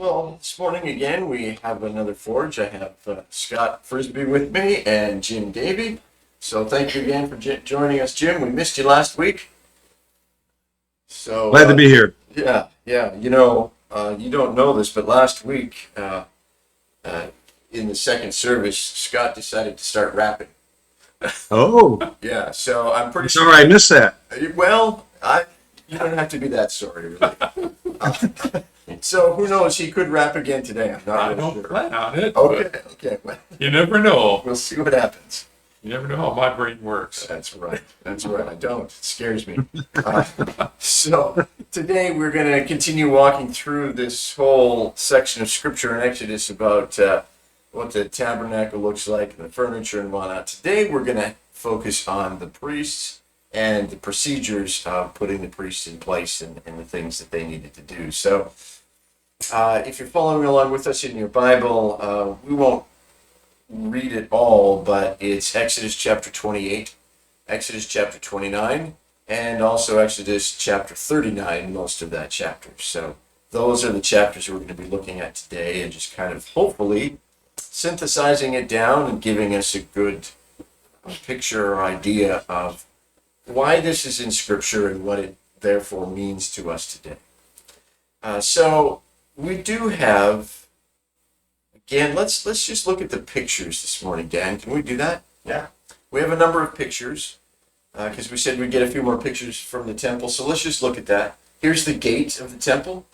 Well, this morning again, we have another forge. I have Scott Frisbie with me and Jim Davey. So thank you again for joining us, Jim. We missed you last week. So Glad to be here. yeah. You don't know this, but last week uh, in the second service, Scott decided to start rapping. Oh, Yeah, so I'm pretty sorry I sure. missed that. Well, you don't have to be that sorry, really. So who knows? He could rap again today. I'm not I really don't sure. plan on it. Okay. Well, You never know. we'll see what happens. You never know how my brain works. That's right. That's right. I don't. It scares me. So today we're going to continue walking through this whole section of scripture in Exodus about what the tabernacle looks like and the furniture and whatnot. Today we're going to focus on the priests and the procedures of putting the priests in place and the things that they needed to do. So if you're following along with us in your Bible, we won't read it all, but it's Exodus chapter 28, Exodus chapter 29, and also Exodus chapter 39, most of that chapter. So those are the chapters we're going to be looking at today and just kind of hopefully synthesizing it down and giving us a good picture or idea of why this is in Scripture and what it therefore means to us today. So we do have. Again, let's just look at the pictures this morning, Dan. Can we do that? Yeah. We have a number of pictures because we said we'd get a few more pictures from the temple. So let's just look at that. Here's the gate of the temple.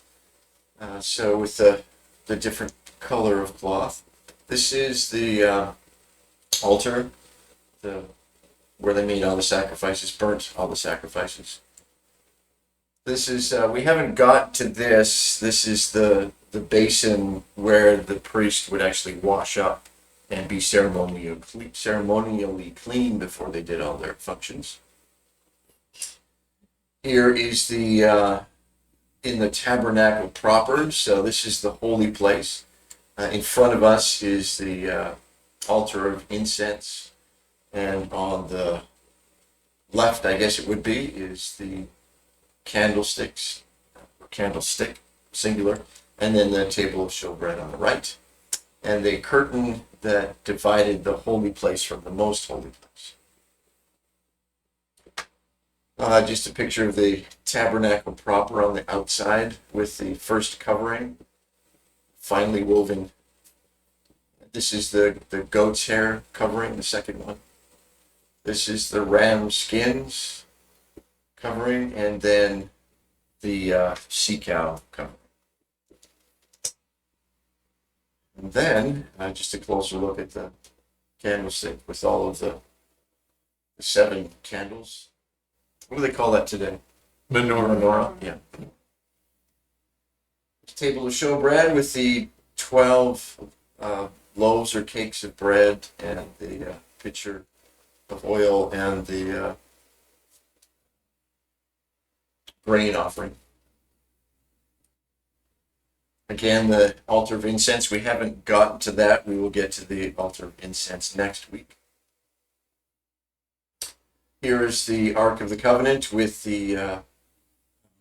So with the different color of cloth. This is the altar, where they made all the sacrifices, burnt all the sacrifices. This is, we haven't got to this. This is the basin where the priest would actually wash up and be ceremonially clean before they did all their functions. Here is the in the tabernacle proper. So this is the holy place. In front of us is the altar of incense, and on the left, I guess it would be, is the candlestick, singular, and then the table of showbread on the right, and the curtain that divided the holy place from the most holy place. Just a picture of the tabernacle proper on the outside with the first covering, finely woven. This is the goat's hair covering, the second one. This is the ram skins covering, and then the sea cow covering. And then, just a closer look at the candlestick with all of the 7 candles. What do they call that today? Menorah, yeah. Table of showbread with the 12 loaves or cakes of bread and the pitcher of oil and the grain offering. Again, the altar of incense, we haven't gotten to that. We will get to the altar of incense next week. Here is the Ark of the Covenant with the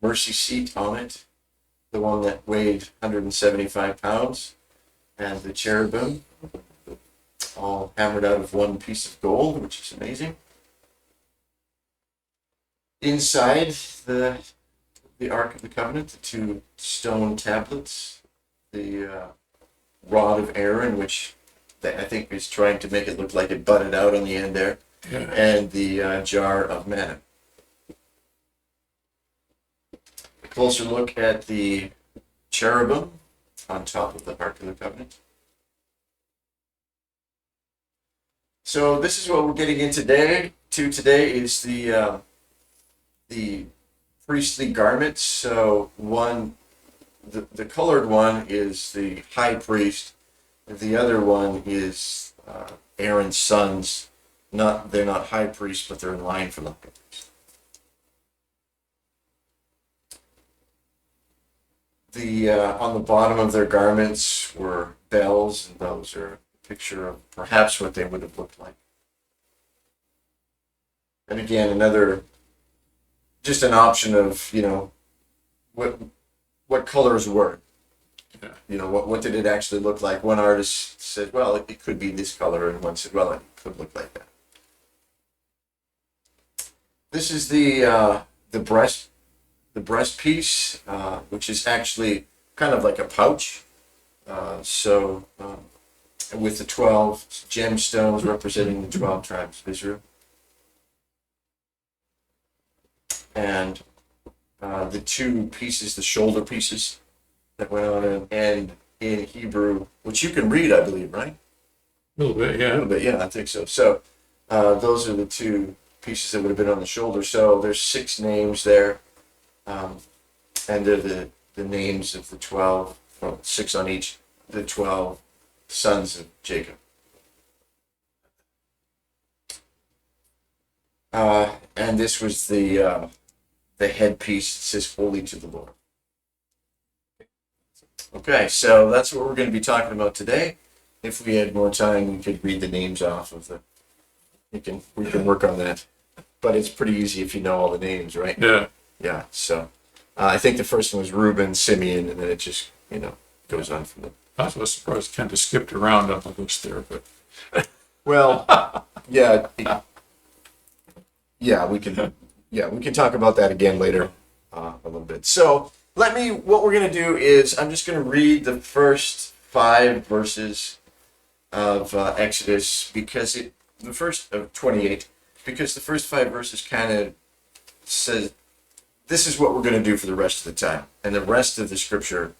mercy seat on it, the one that weighed 175 pounds, and the cherubim, all hammered out of one piece of gold, which is amazing. Inside the Ark of the Covenant, the 2 stone tablets, the rod of Aaron, which I think is trying to make it look like it butted out on the end there, Yeah. and the jar of manna. A closer look at the cherubim on top of the Ark of the Covenant. So this is what we're getting in today. Today is the priestly garments. So the colored one is the high priest. The other one is Aaron's sons. They're not high priests, but they're in line for the high priest. On the bottom of their garments were bells, and those are a picture of perhaps what they would have looked like. And again, just an option of what colors were. Yeah. You know, what did it actually look like? One artist said, well, it could be this color, and one said, well, it could look like that. This is the breast piece, which is actually kind of like a pouch. With the 12 gemstones representing the 12 tribes of Israel. And the two pieces, the shoulder pieces that went on it, and in Hebrew, which you can read, I believe, right? A little bit, A yeah. little bit, yeah, I think so. So those are the two pieces that would have been on the shoulder. So there's 6 names there, and they're the names of the 12, well, 6 on each, the 12 sons of Jacob. And this was the headpiece that says "Holy to the Lord." Okay, so that's what we're going to be talking about today. If we had more time, we could read the names off of the. We can work on that, but it's pretty easy if you know all the names, right? Yeah. Yeah. So I think the first one was Reuben, Simeon, and then it just goes on from there. I was surprised kind of skipped around on the list there, but Well, yeah, we can talk about that again later a little bit. So what we're going to do is I'm just going to read the first 5 verses of Exodus the first of 28, because the first 5 verses kind of says this is what we're going to do for the rest of the time, and the rest of the scripture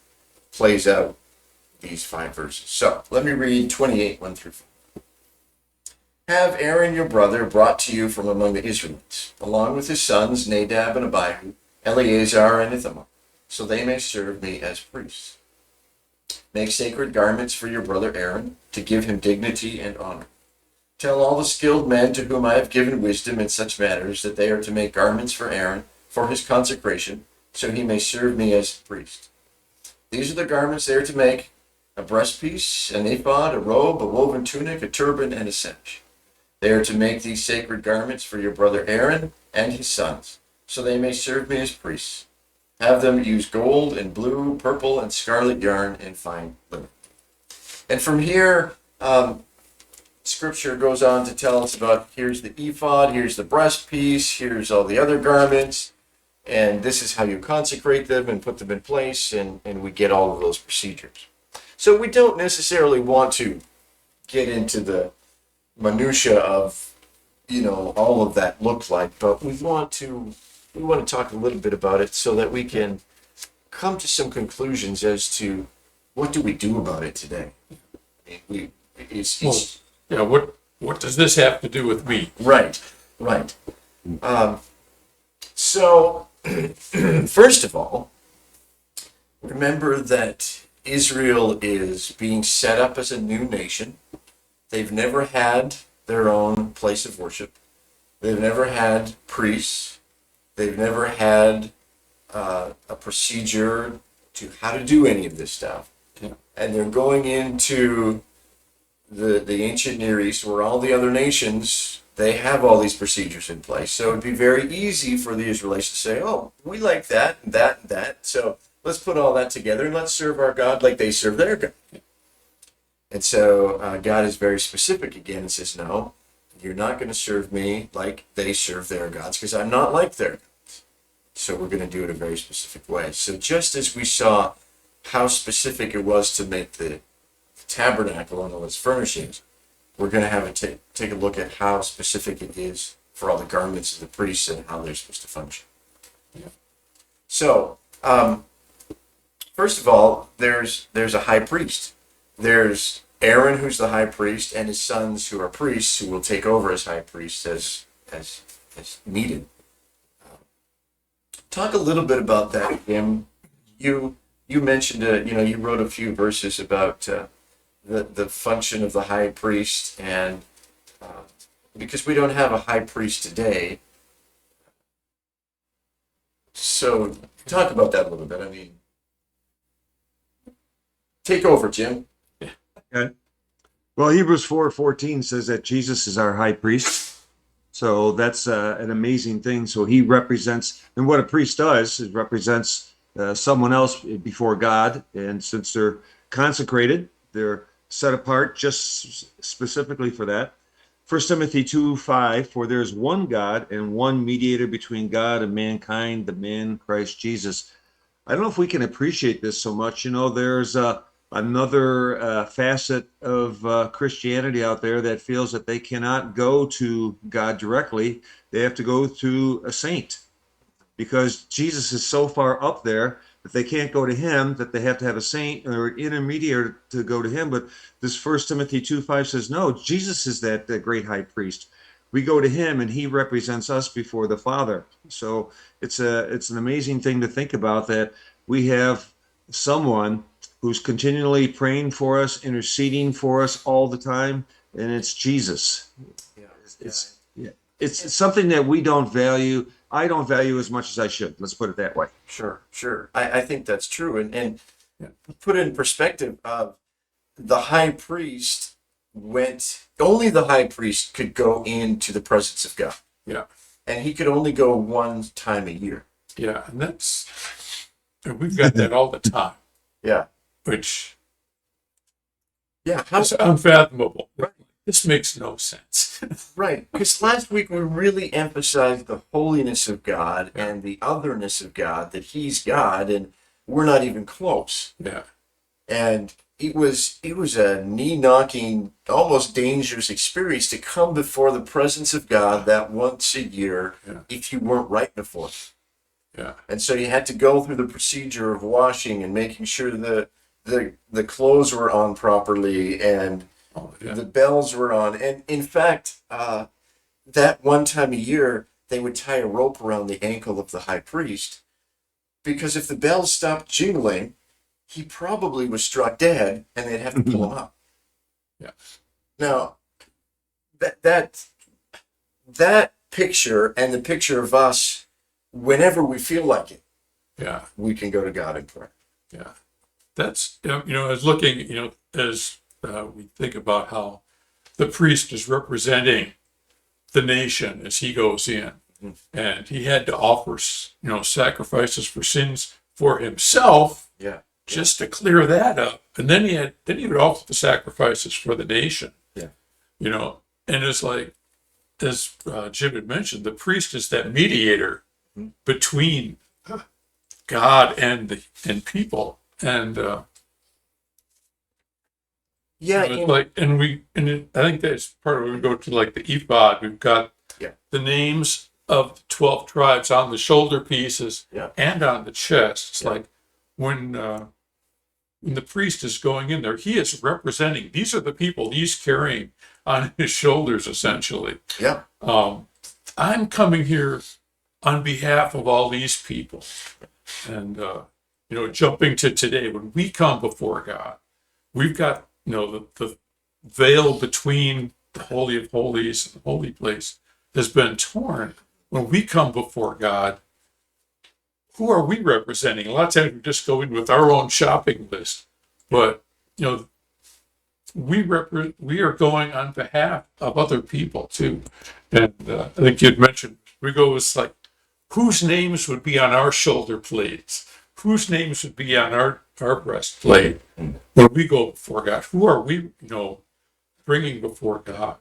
plays out these 5 verses. So let me read 28, 1 through 4. Have Aaron your brother brought to you from among the Israelites, along with his sons Nadab and Abihu, Eleazar and Ithamar, so they may serve me as priests. Make sacred garments for your brother Aaron, to give him dignity and honor. Tell all the skilled men to whom I have given wisdom in such matters that they are to make garments for Aaron for his consecration, so he may serve me as priest. These are the garments they are to make: a breastpiece, an ephod, a robe, a woven tunic, a turban, and a sash. They are to make these sacred garments for your brother Aaron and his sons, so they may serve me as priests. Have them use gold and blue, purple, and scarlet yarn and fine linen. And from here, Scripture goes on to tell us about here's the ephod, here's the breastpiece, here's all the other garments, and this is how you consecrate them and put them in place, and we get all of those procedures. So we don't necessarily want to get into the minutia of all of that looked like, but we want to talk a little bit about it so that we can come to some conclusions as to what do we do about it today. what does this have to do with me? Right. So first of all, remember that Israel is being set up as a new nation. They've never had their own place of worship. They've never had priests. They've never had a procedure to how to do any of this stuff. Yeah. And they're going into the ancient Near East, where all the other nations, they have all these procedures in place. So it'd be very easy for the Israelites to say, oh, we like that and that and that. So let's put all that together and let's serve our God like they serve their God. And so God is very specific again and says, no, you're not going to serve me like they serve their gods, because I'm not like their gods. So we're going to do it a very specific way. So just as we saw how specific it was to make the tabernacle and all its furnishings, we're going to have to take a look at how specific it is for all the garments of the priests and how they're supposed to function. Yeah. So, first of all, there's a high priest. There's Aaron, who's the high priest, and his sons, who are priests, who will take over as high priests as needed. Talk a little bit about that, Jim. You mentioned, you wrote a few verses about the function of the high priest, and because we don't have a high priest today, so talk about that a little bit. I mean, take over, Jim. Okay. Well, Hebrews 4:14 says that Jesus is our high priest. So that's an amazing thing. So he represents, and what a priest does is represents someone else before God. And since they're consecrated, they're set apart just specifically for that. 1 Timothy 2:5, for there is one God and one mediator between God and mankind, the man Christ Jesus. I don't know if we can appreciate this so much. There's another facet of Christianity out there that feels that they cannot go to God directly. They have to go through a saint because Jesus is so far up there that they can't go to him, that they have to have a saint or an intermediary to go to him. But this 1 Timothy 2:5 says, no, Jesus is that great high priest. We go to him and he represents us before the Father. So it's an amazing thing to think about, that we have someone who's continually praying for us, interceding for us all the time, and it's Jesus. It's something that we don't value. I don't value as much as I should. Let's put it that way. Sure. I think that's true. And put it in perspective, the high priest only the high priest could go into the presence of God. Yeah. And he could only go one time a year. Yeah. And we've got that all the time, Yeah. which Yeah. is unfathomable. Right. This makes no sense. Right. Because last week we really emphasized the holiness of God and the otherness of God, that he's God and we're not even close. Yeah. And it was a knee-knocking, almost dangerous experience to come before the presence of God that once a year if you weren't right before. Yeah. And so you had to go through the procedure of washing and making sure the clothes were on properly and the bells were on. And in fact, that one time a year, they would tie a rope around the ankle of the high priest, because if the bells stopped jingling, he probably was struck dead and they'd have to pull him up. Yeah. Now, that picture and the picture of us, whenever we feel like it, we can go to God in prayer. Yeah. That's, I was looking, as we think about how the priest is representing the nation as he goes in, and he had to offer, sacrifices for sins for himself, just to clear that up, and then he would offer the sacrifices for the nation, and it's like, as Jim had mentioned, the priest is that mediator between God and people, and I think that's part of when we go to like the ephod. We've got the names of the 12 tribes on the shoulder pieces and on the chest. It's like when the priest is going in there, he is representing. These are the people he's carrying on his shoulders, essentially. Yeah. I'm coming here on behalf of all these people, and jumping to today, when we come before God, we've got the veil between the Holy of Holies and the holy place has been torn. When we come before God, who are we representing? A lot of times we just go in with our own shopping list, but we are going on behalf of other people too. And I think you'd mentioned we go with like, whose names would be on our shoulder plates? Whose names would be on our breastplate when we go before God? Who are we, bringing before God?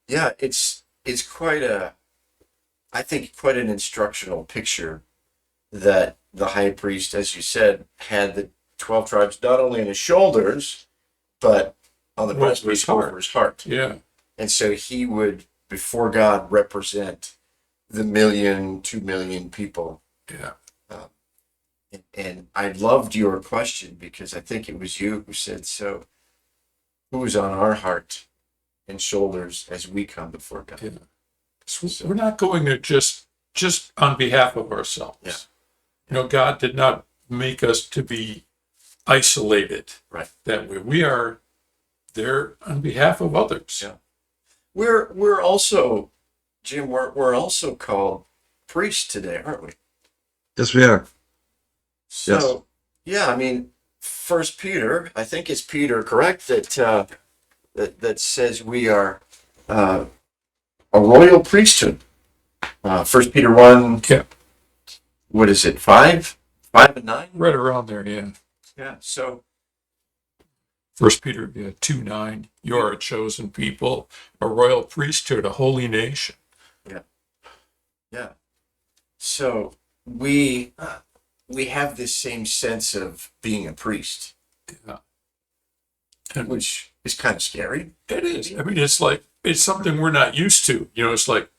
Yeah, it's quite an instructional picture that the high priest, as you said, had the 12 tribes not only on his shoulders, but on the breastpiece over his heart. Yeah. And so he would, before God, represent the 2 million people. Yeah. And I loved your question, because I think it was you who said, so who is on our heart and shoulders as we come before God? Yeah. So we're not going there just on behalf of ourselves. Yeah. God did not make us to be isolated. Right. That way. We are there on behalf of others. Yeah. We're also, Jim, we're also called priests today, aren't we? Yes, we are. So, I mean, 1 Peter, I think it's Peter, correct? That says we are a royal priesthood. 1 Peter 1, what is it, 5? 5 and 9? Right around there, yeah. Yeah. So, 1 Peter 2:9. You are a chosen people, a royal priesthood, a holy nation. yeah. Yeah. So we have this same sense of being a priest, Yeah. And which is kind of scary. it is. I mean, it's something we're not used to. It's like,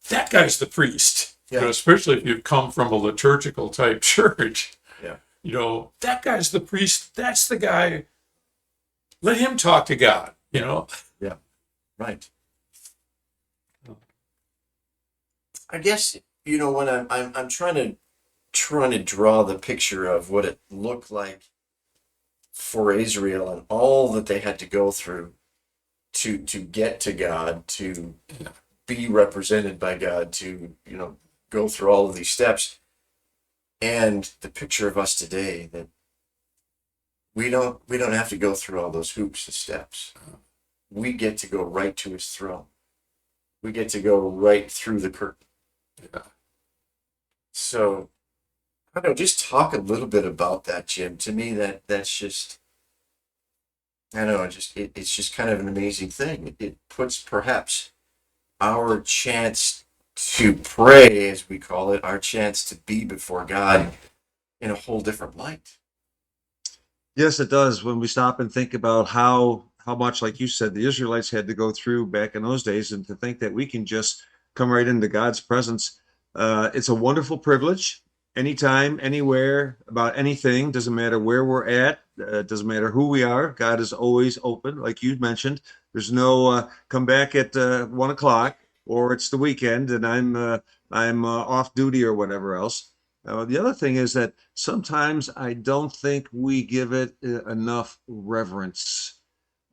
that guy's the priest. Yeah. Especially if you've come from a liturgical type church. Yeah. That guy's the priest. That's the guy. Let him talk to God. Yeah. Right. I guess when I'm trying to draw the picture of what it looked like for Israel and all that they had to go through to get to God, to be represented by God, to go through all of these steps, and the picture of us today, that we don't have to go through all those hoops and steps. We get to go right to his throne. We get to go right through the curtain. Yeah. So, I don't know, just talk a little bit about that, Jim. To me, that's just, I don't know, it's just kind of an amazing thing. It puts perhaps our chance to pray, as we call it, our chance to be before God in a whole different light. Yes, it does. When we stop and think about how much, like you said, the Israelites had to go through back in those days, and to think that we can just come right into God's presence, it's a wonderful privilege. Anytime, anywhere, about anything, doesn't matter where we're at, doesn't matter who we are. God is always open, like you mentioned. There's no come back at 1 o'clock, or it's the weekend and I'm off duty or whatever else. The other thing is that sometimes I don't think we give it enough reverence.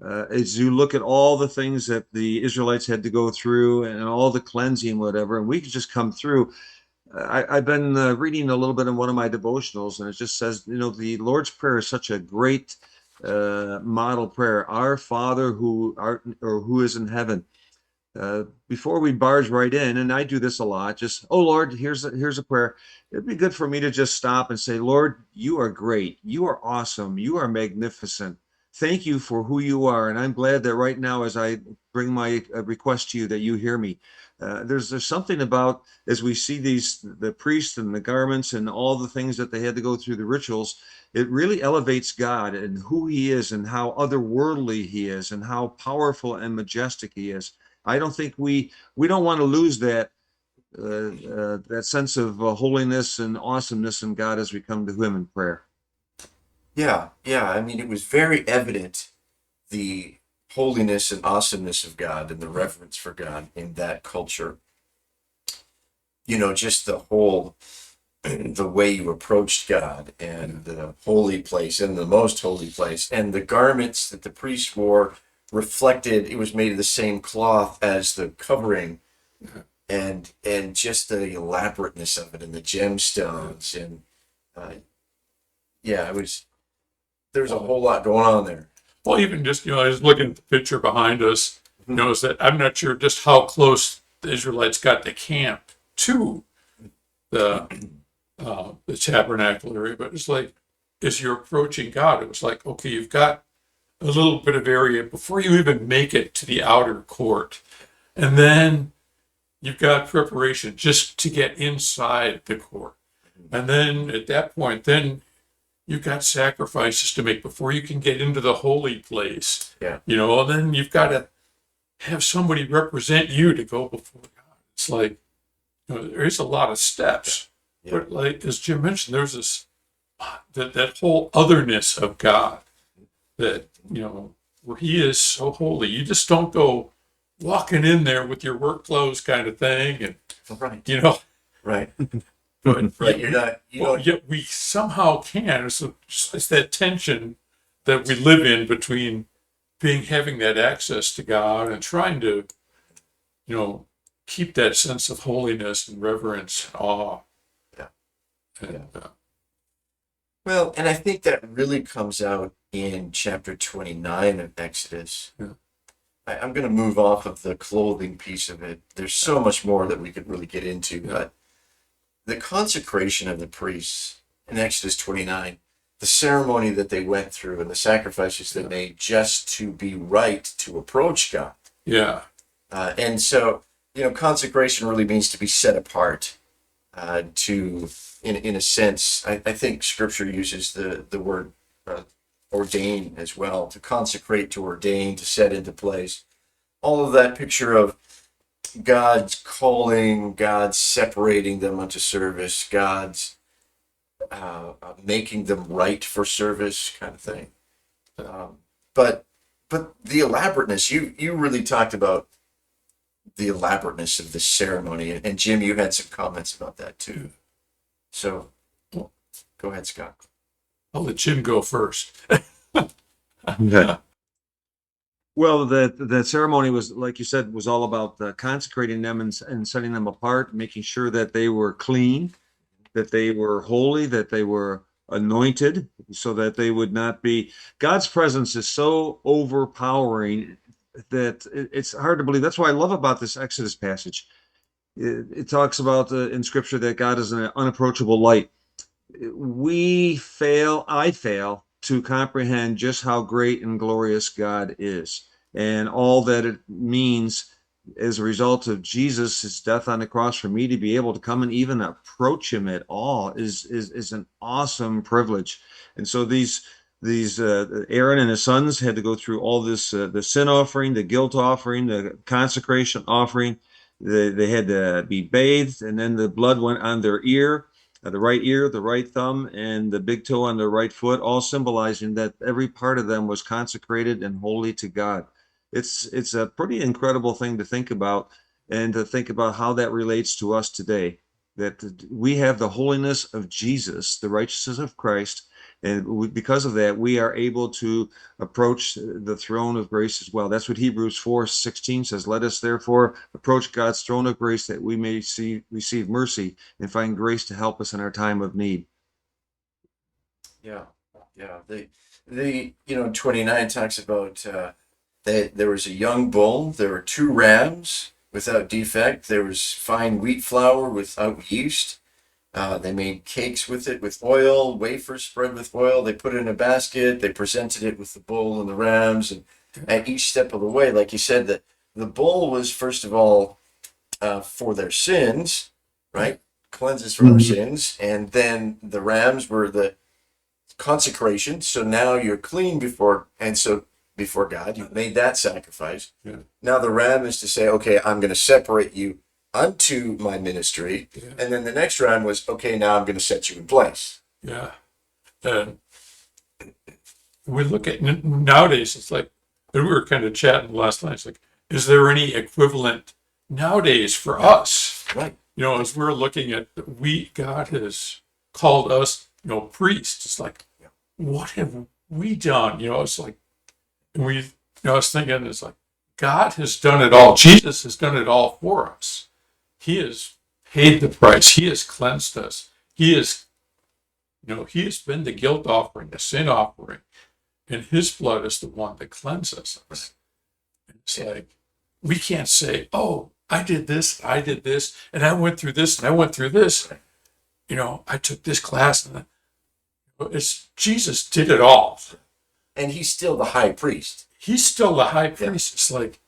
As you look at all the things that the Israelites had to go through and all the cleansing, whatever, and we could just come through. I've been reading a little bit in one of my devotionals, and it just says, the Lord's Prayer is such a great model prayer. Our Father who is in heaven. Before we barge right in, and I do this a lot, just, oh Lord, here's a prayer. It'd be good for me to just stop and say, Lord, you are great. You are awesome. You are magnificent. Thank you for who you are. And I'm glad that right now, as I bring my request to you, that you hear me. There's something about, as we see the priests and the garments and all the things that they had to go through, the rituals, it really elevates God and who he is and how otherworldly he is and how powerful and majestic he is. I don't think we don't want to lose that sense of holiness and awesomeness in God as we come to him in prayer. Yeah. I mean, it was very evident, the holiness and awesomeness of God and the reverence for God in that culture. Just the way you approached God, and the holy place and the most holy place, and the garments that the priests wore reflected, it was made of the same cloth as the covering, and just the elaborateness of it, and the gemstones, and there's a whole lot going on there. Well, even just, I was looking at the picture behind us, is that I'm not sure just how close the Israelites got to camp to the tabernacle area, but it's like, as you're approaching God, it was like, okay, you've got a little bit of area before you even make it to the outer court. And then you've got preparation just to get inside the court. And then at that point, then you've got sacrifices to make before you can get into the holy place. Yeah. And then you've got to have somebody represent you to go before God. It's like, there's a lot of steps. Yeah. But like, as Jim mentioned, there's this, that whole otherness of God that, where he is so holy. You just don't go walking in there with your work clothes kind of thing. And, right. Right. But Right. yet we somehow can. So it's that tension that we live in between having that access to God and trying to, keep that sense of holiness and reverence and awe. Yeah. And, Well, and I think that really comes out in chapter 29 of Exodus. Yeah. I'm going to move off of the clothing piece of it. There's so much more that we could really get into, but the consecration of the priests in Exodus 29, the ceremony that they went through and the sacrifices they made just to be right to approach God. Yeah. And so, consecration really means to be set apart. In a sense, I think Scripture uses the word ordain as well, to consecrate, to ordain, to set into place. All of that picture of God's calling, God's separating them unto service, God's making them right for service, kind of thing. But the elaborateness, you really talked about the elaborateness of this ceremony, and Jim, you had some comments about that too. So, go ahead, Scott. I'll let Jim go first. Okay. Well, the ceremony was, like you said, was all about consecrating them and setting them apart, making sure that they were clean, that they were holy, that they were anointed, so that they would not be. God's presence is so overpowering that it's hard to believe. That's what I love about this Exodus passage. It talks about in Scripture that God is an unapproachable light. I fail to comprehend just how great and glorious God is, and all that it means as a result of Jesus' death on the cross. For me to be able to come and even approach him at all is an awesome privilege. And so these Aaron and his sons had to go through all this, the sin offering, the guilt offering, the consecration offering. They had to be bathed, and then the blood went on their ear, the right thumb, and the big toe on their right foot, all symbolizing that every part of them was consecrated and holy to God. It's a pretty incredible thing to think about, and to think about how that relates to us today, that we have the holiness of Jesus, the righteousness of Christ, and because of that, we are able to approach the throne of grace as well. That's what Hebrews 4:16 says. Let us therefore approach God's throne of grace, that we may receive mercy and find grace to help us in our time of need. Yeah. The 29 talks about there was a young bull, there were 2 rams without defect, there was fine wheat flour without yeast. They made cakes with it, with oil, wafers spread with oil. They put it in a basket. They presented it with the bull and the rams. And at each step of the way, like you said, that the bull was, first of all, for their sins, right? Cleanses from our sins. And then the rams were the consecration. So now you're clean before God. You've made that sacrifice. Yeah. Now the ram is to say, okay, I'm going to separate you unto my ministry. Yeah. And then the next round was, okay, now I'm going to set you in place. Yeah. And we look at nowadays, it's like, and we were kind of chatting last night, it's like, is there any equivalent nowadays for us? Right. As we're looking at, God has called us, priests. It's like, what have we done? It's like, I was thinking, it's like, God has done it all. Jesus has done it all for us. He has paid the price. He has cleansed us. He has been the guilt offering, the sin offering, and his blood is the one that cleanses us. It's like, we can't say, oh, I did this, and I went through this, and I went through this. I took this class, and it's Jesus did it all. And he's still the high priest. He's still the high priest. It's like,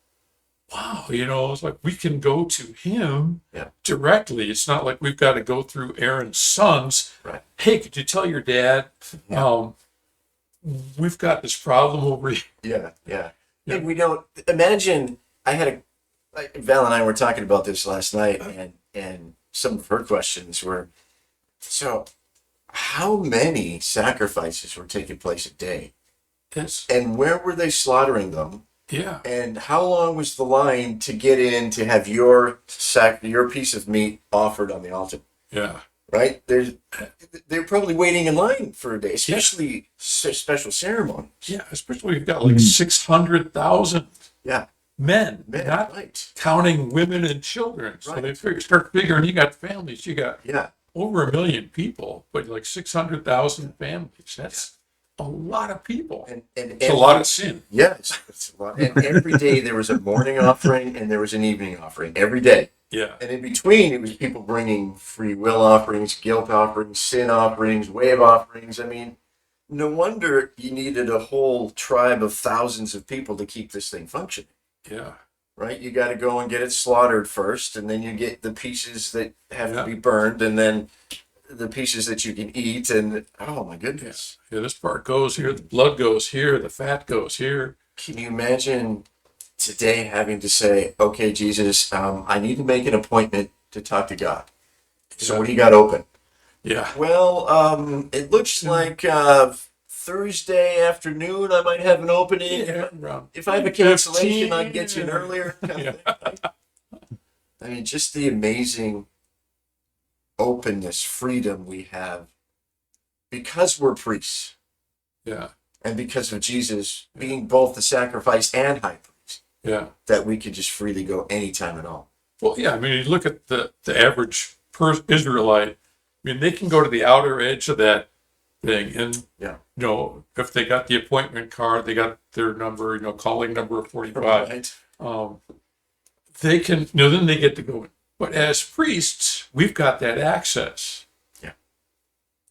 wow, it's like we can go to him directly. It's not like we've got to go through Aaron's sons. Right. Hey, could you tell your dad, we've got this problem over here? Yeah. And we don't imagine. Val and I were talking about this last night, and some of her questions were, so how many sacrifices were taking place a day? Yes. And where were they slaughtering them? Yeah. And how long was the line to get in to have your piece of meat offered on the altar? Yeah. Right? They're probably waiting in line for a day, especially special ceremonies. Yeah, especially we've got like 600,000 men, not right. counting women and children. So they start figuring, you got families, you got over 1 million people, but like 600,000 families. That's a lot of people. And it's a lot of sin. Yes, it's a lot. And every day there was a morning offering and there was an evening offering. Every day. Yeah. And in between, it was people bringing free will offerings, guilt offerings, sin offerings, wave offerings. I mean, no wonder you needed a whole tribe of thousands of people to keep this thing functioning, Yeah. right? You got to go and get it slaughtered first, and then you get the pieces that have Yeah. to be burned, and then the pieces that you can eat. And oh my goodness. Yeah. This part goes here. The blood goes here. The fat goes here. Can you imagine today having to say, okay, Jesus, I need to make an appointment to talk to God. So Yeah. what do you got open? Yeah. Well, it looks like Thursday afternoon I might have an opening. Yeah, around If I have a cancellation, 15. I'd get you in earlier. Kind of thing. I mean, just the amazing openness, freedom we have because we're priests Yeah. and because of Jesus being both the sacrifice and high priest, Yeah. that we could just freely go anytime at all. Well, yeah. I mean, you look at the average Israelite. I mean, they can go to the outer edge of that thing, and Yeah. if they got the appointment card, they got their number, calling number 45. Right. They can, then they get to go in. But as priests, we've got that access. Yeah.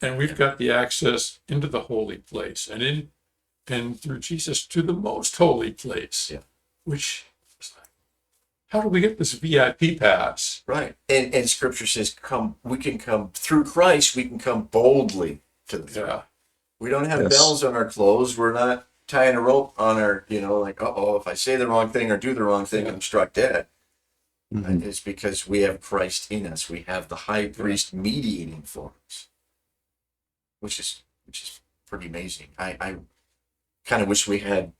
And we've got the access into the holy place and through Jesus to the most holy place. Yeah. Which is like, how do we get this VIP pass? Right. And scripture says, we can come through Christ, we can come boldly to the throne. Yeah. We don't have Yes. bells on our clothes. We're not tying a rope on our, like, if I say the wrong thing or do the wrong thing, Yeah. I'm struck dead. Mhm. It's because we have Christ in us. We have the high priest mediating for us, which is pretty amazing. I kind of wish we had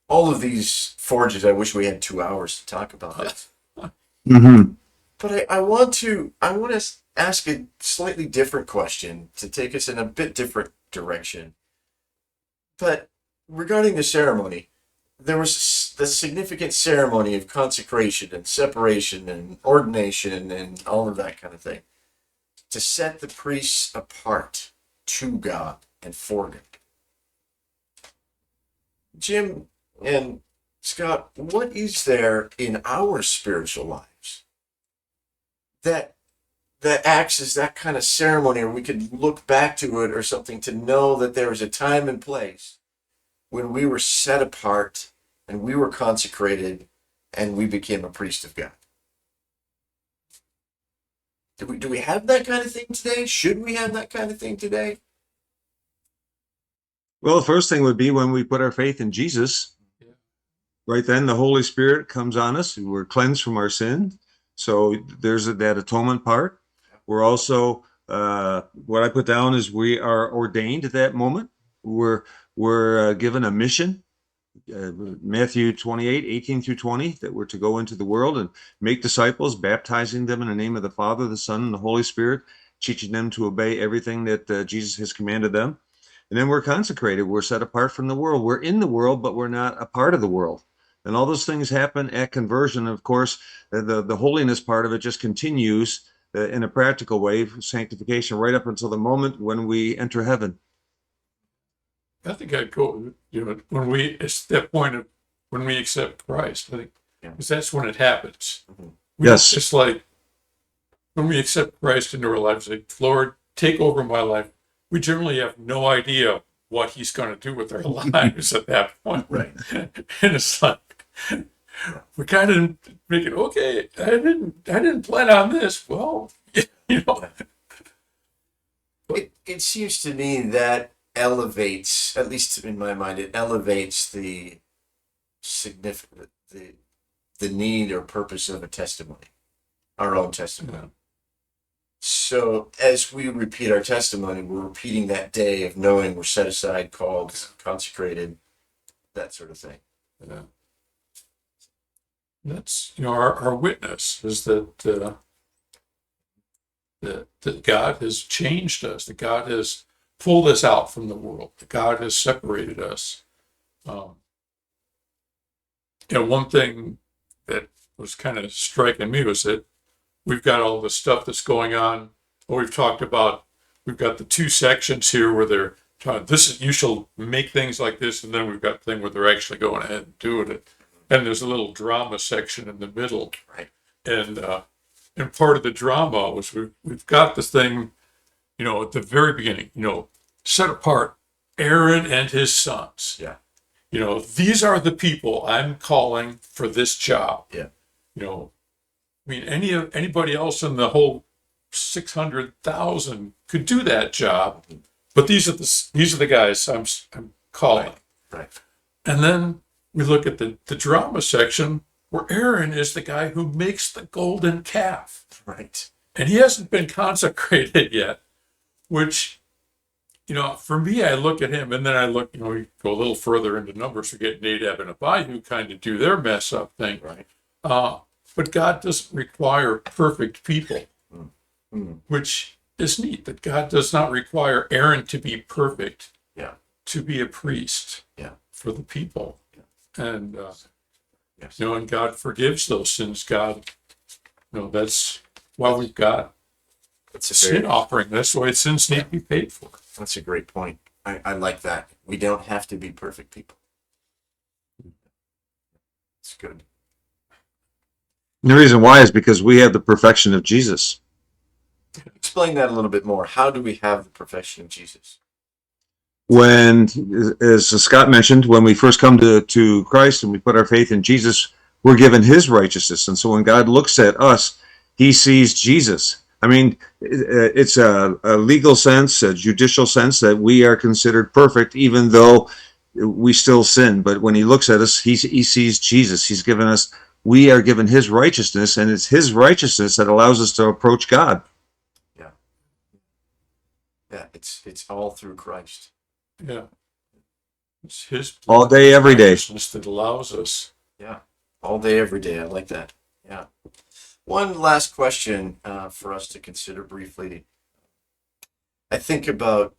all of these forges. I wish we had 2 hours to talk about it. Mhm. But I want to ask a slightly different question to take us in a bit different direction. But regarding the ceremony, there was the significant ceremony of consecration and separation and ordination and all of that kind of thing to set the priests apart to God and for God. Jim and Scott, what is there in our spiritual lives that acts as that kind of ceremony, or we could look back to it or something to know that there was a time and place when we were set apart and we were consecrated and we became a priest of God? Do we have that kind of thing today? Should we have that kind of thing today? Well, the first thing would be when we put our faith in Jesus. Yeah. Right then, the Holy Spirit comes on us. We're cleansed from our sin. So there's that atonement part. We're also, what I put down is we are ordained at that moment. We're given a mission, Matthew 28, 18 through 20, that we're to go into the world and make disciples, baptizing them in the name of the Father, the Son, and the Holy Spirit, teaching them to obey everything that Jesus has commanded them. And then we're consecrated. We're set apart from the world. We're in the world, but we're not a part of the world. And all those things happen at conversion. Of course, the holiness part of it just continues in a practical way, sanctification, right up until the moment when we enter heaven. I think I'd go, it's that point of when we accept Christ. I think, because that's when it happens. Yes. It's like when we accept Christ into our lives, like, Lord, take over my life. We generally have no idea what he's going to do with our lives at that point. Right. And it's like, we kind of make it, okay, I didn't plan on this. Well, It seems to me that elevates, at least in my mind, it elevates the significant, the need or purpose of a testimony, our own testimony. Yeah. So as we repeat our testimony, we're repeating that day of knowing we're set aside, called, consecrated, that sort of thing. Yeah. That's our witness is that that God has changed us, that God has pulled us out from the world, that God has separated us. One thing that was kind of striking me was that we've got all the stuff that's going on. We've talked about, we've got the two sections here where they're talking, you shall make things like this, and then we've got the thing where they're actually going ahead and doing it. And there's a little drama section in the middle. Right. And and part of the drama was we've got this thing, at the very beginning, set apart Aaron and his sons. Yeah. These are the people I'm calling for this job. Yeah. Anybody else in the whole 600,000 could do that job, but these are the guys I'm calling. Right. And then we look at the drama section where Aaron is the guy who makes the golden calf. Right. And he hasn't been consecrated yet, which, for me, I look at him and then I look, we go a little further into numbers, we get Nadab and Abihu kind of do their mess up thing. Right. But God doesn't require perfect people, Mm. which is neat, that God does not require Aaron to be perfect, Yeah. to be a priest Yeah. for the people. Yeah. And, Yes. and God forgives those sins. God, that's why we've got That's a sin offering. That's why sins need to be paid for. That's a great point. I like that. We don't have to be perfect people. It's good. And the reason why is because we have the perfection of Jesus. Explain that a little bit more. How do we have the perfection of Jesus? When, as Scott mentioned, when we first come to Christ and we put our faith in Jesus, we're given his righteousness. And so when God looks at us, he sees Jesus. I mean, it's a legal sense, a judicial sense that we are considered perfect, even though we still sin. But when he looks at us, he sees Jesus. We are given his righteousness, and it's his righteousness that allows us to approach God. Yeah, it's all through Christ. Yeah. It's his All day, every day. righteousness that allows us. Yeah, all day, every day. I like that. Yeah. One last question for us to consider briefly. I think about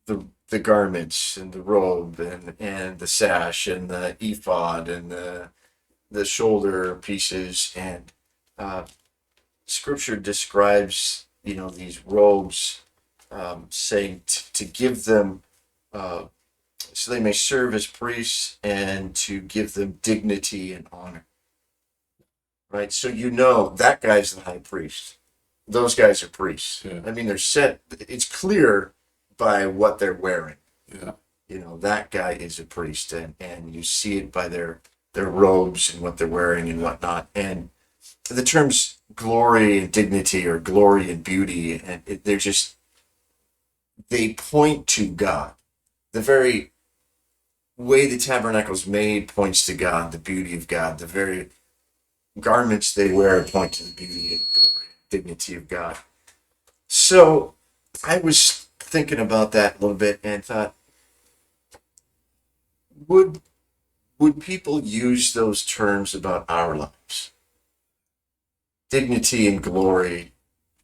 the garments and the robe and the sash and the ephod and the shoulder pieces, and Scripture describes these robes, saying to give them so they may serve as priests and to give them dignity and honor. Right? So that guy's the high priest. Those guys are priests. Yeah. I mean, they're set. It's clear by what they're wearing. Yeah. That guy is a priest, and you see it by their robes and what they're wearing and whatnot. And the terms glory and dignity, or glory and beauty, and they point to God. The very way the tabernacle is made points to God, the beauty of God. The very garments they wear point to the beauty and glory and dignity of God. So I was thinking about that a little bit and thought, would people use those terms about our lives? Dignity and glory,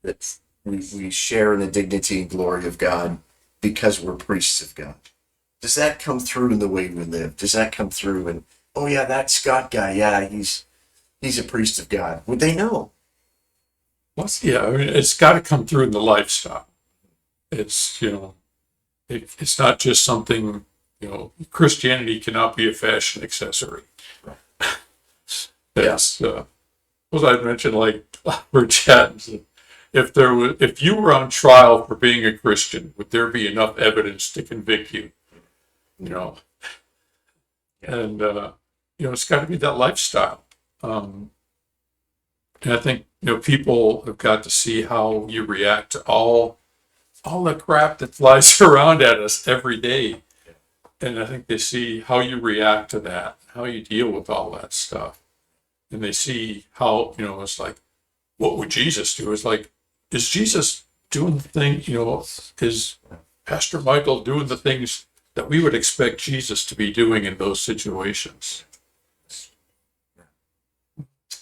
that we share in the dignity and glory of God because we're priests of God. Does that come through in the way we live? Does that come through in, oh yeah, that Scott guy, yeah, he's a priest of God? Would they know? Yeah, I mean, it's got to come through in the lifestyle. It's, it's not just something, Christianity cannot be a fashion accessory. Right. That's, what I mentioned, like, we're chatting. If you were on trial for being a Christian, would there be enough evidence to convict you? And it's got to be that lifestyle. And I think people have got to see how you react to all the crap that flies around at us every day, and I think they see how you react to that, how you deal with all that stuff, and they see how it's like, what would Jesus do? It's like, is Jesus doing the thing? Is Pastor Michael doing the things that we would expect Jesus to be doing in those situations?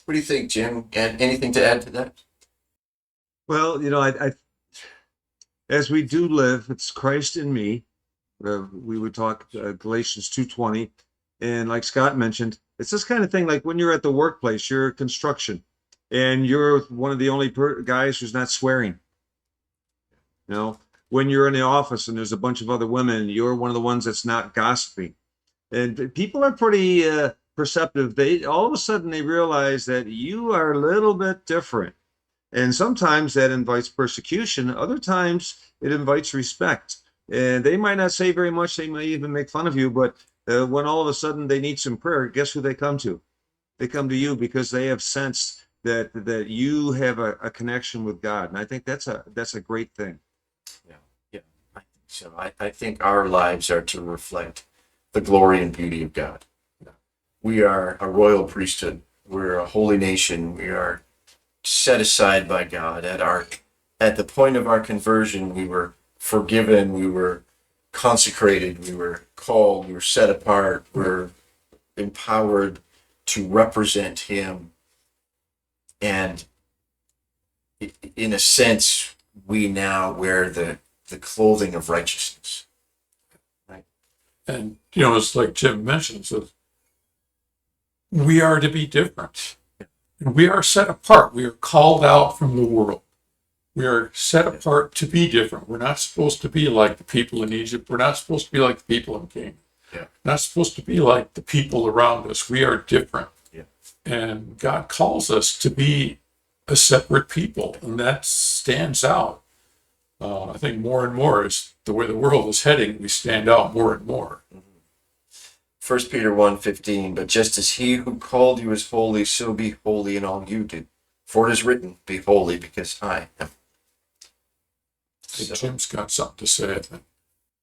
What do you think, Jim? Anything to add to that? Well, I as we do live, it's Christ in me. We would talk Galatians 2:20, and like Scott mentioned, it's this kind of thing. Like when you're at the workplace, you're construction, and you're one of the only guys who's not swearing. When you're in the office and there's a bunch of other women, you're one of the ones that's not gossiping. And people are pretty perceptive. They all of a sudden they realize that you are a little bit different. And sometimes that invites persecution. Other times it invites respect. And they might not say very much. They may even make fun of you. But when all of a sudden they need some prayer, guess who they come to? They come to you because they have sensed that you have a connection with God. And I think that's a great thing. Yeah, yeah, I think so. I think our lives are to reflect the glory and beauty of God. We are a royal priesthood. We're a holy nation. We are set aside by God. At the point of our conversion, we were forgiven. We were consecrated. We were called. We were set apart. We're empowered to represent Him. And in a sense, we now wear the clothing of righteousness. Right? And, it's like Jim mentions, that we are to be different. And we are set apart. We are called out from the world. We are set apart to be different. We're not supposed to be like the people in Egypt. We're not supposed to be like the people in Canaan. Yeah. We're not supposed to be like the people around us. We are different. Yeah. And God calls us to be a separate people, and that stands out. I think more and more is the way the world is heading. We stand out more and more. 1 Peter 1:15, but just as he who called you is holy, so be holy in all you do. For it is written, be holy because I am. I think Jim's got something to say, I think.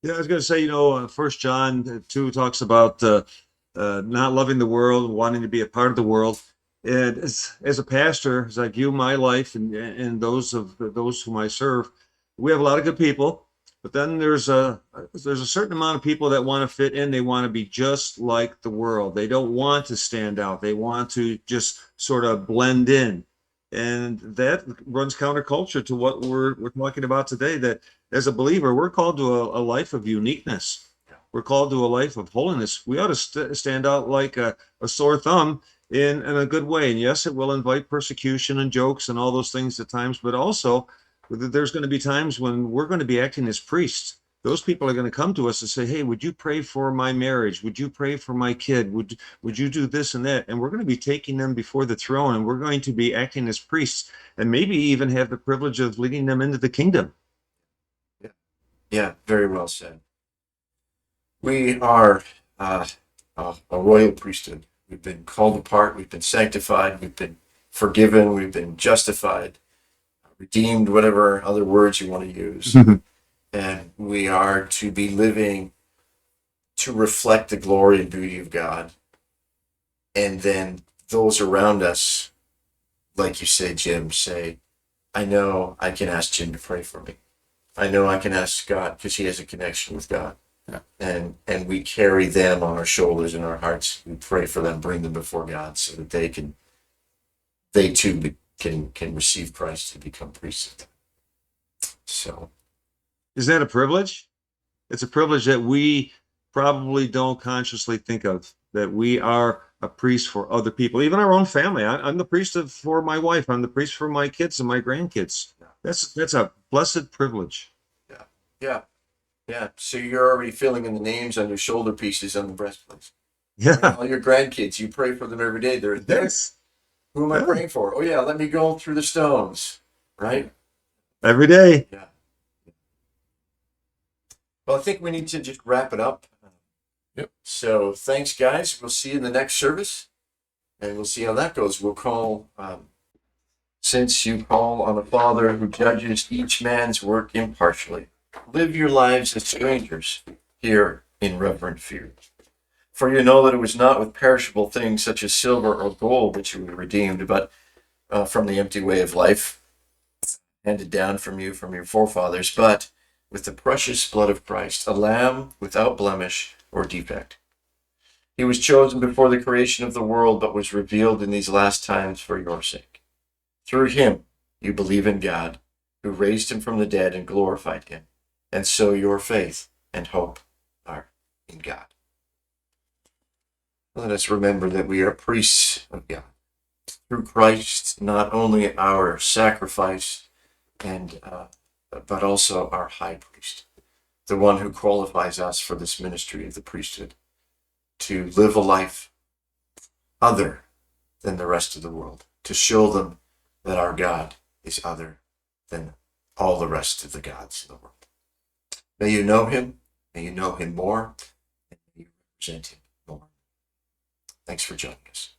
Yeah, I was going to say, 1 John 2 talks about not loving the world, wanting to be a part of the world. And as a pastor, as I view my life and those whom I serve, we have a lot of good people. But then there's a certain amount of people that want to fit in. They want to be just like the world. They don't want to stand out. They want to just sort of blend in. And that runs counterculture to what we're talking about today, that as a believer, we're called to a life of uniqueness. We're called to a life of holiness. We ought to stand out like a sore thumb in a good way. And yes, it will invite persecution and jokes and all those things at times, but also there's going to be times when we're going to be acting as priests. Those people are going to come to us and say, hey, would you pray for my marriage? Would you pray for my kid? Would you do this and that? And we're going to be taking them before the throne, and we're going to be acting as priests, and maybe even have the privilege of leading them into the kingdom. Yeah, very well said. We are a royal priesthood. We've been called apart. We've been sanctified. We've been forgiven. We've been justified, redeemed, whatever other words you want to use. And we are to be living to reflect the glory and beauty of God. And then those around us, like you say, Jim, say, I know I can ask Jim to pray for me. I know I can ask God because he has a connection with God. Yeah. And we carry them on our shoulders and our hearts. We pray for them, bring them before God so that they too can receive Christ and become priests. So. Isn't that a privilege? It's a privilege that we probably don't consciously think of, that we are a priest for other people, even our own family. I'm the priest for my wife. I'm the priest for my kids and my grandkids. That's a blessed privilege. Yeah. So you're already filling in the names on your shoulder pieces on the breastplates. Yeah. All your grandkids, you pray for them every day. They're Yes. Who am I praying for? Oh yeah, let me go through the stones. Right? Every day. Yeah. Well, I think we need to just wrap it up. Yep. So thanks, guys. We'll see you in the next service, and we'll see how that goes. We'll call, since you call on a Father who judges each man's work impartially, live your lives as strangers here in reverent fear. For you know that it was not with perishable things such as silver or gold that you were redeemed, but from the empty way of life handed down from you from your forefathers, but with the precious blood of Christ, a lamb without blemish or defect. He was chosen before the creation of the world, but was revealed in these last times for your sake. Through him you believe in God, who raised him from the dead and glorified him, and so your faith and hope are in God. Let us remember that we are priests of God. Through Christ, not only our sacrifice and but also our high priest, the one who qualifies us for this ministry of the priesthood, to live a life other than the rest of the world, to show them that our God is other than all the rest of the gods in the world. May you know him. May you know him more. And may you represent him more. Thanks for joining us.